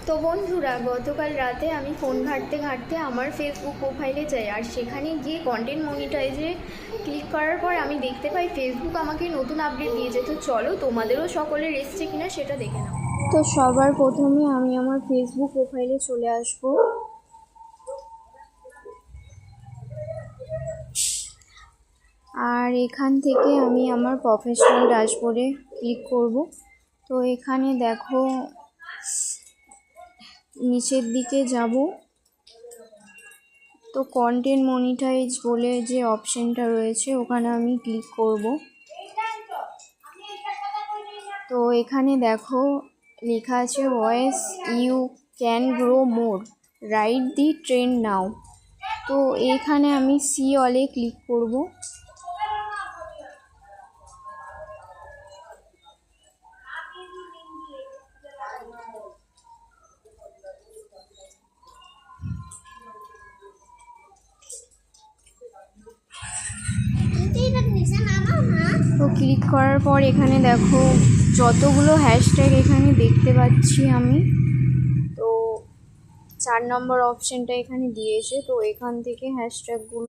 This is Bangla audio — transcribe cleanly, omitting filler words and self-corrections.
তো বন্ধুরা, গতকাল রাতে আমি ফোন ঘাঁটতে ঘাঁটতে আমার ফেসবুক প্রোফাইলে যাই, আর সেখানে গিয়ে কন্টেন্ট মনিটাইজে ক্লিক করার পর আমি দেখতে পাই ফেসবুক আমাকে নতুন আপডেট দিয়েছে। তো চলো তোমাদেরও সকলের এসছে কিনা সেটা দেখে নাও। তো সবার প্রথমে আমি আমার ফেসবুক প্রোফাইলে চলে আসব। আর এখান থেকে আমি আমার প্রফেশনাল ড্যাশবোর্ডে ক্লিক করব। তো এখানে দেখো নিচের দিকে যাব, তো কন্টেন্ট মনিটাইজ বলে যে অপশানটা রয়েছে ওখানে আমি ক্লিক করব। তো এখানে দেখো লেখা আছে voice you can grow more, right the trend now. তো এখানে আমি সি অলে ক্লিক করব। তো ক্লিক করার পর এখানে দেখো যতগুলো হ্যাশট্যাগ এখানে দেখতে পাচ্ছি আমি, তো 4 নম্বর অপশানটা এখানে দিয়েছে। তো এখান থেকে হ্যাশট্যাগুলো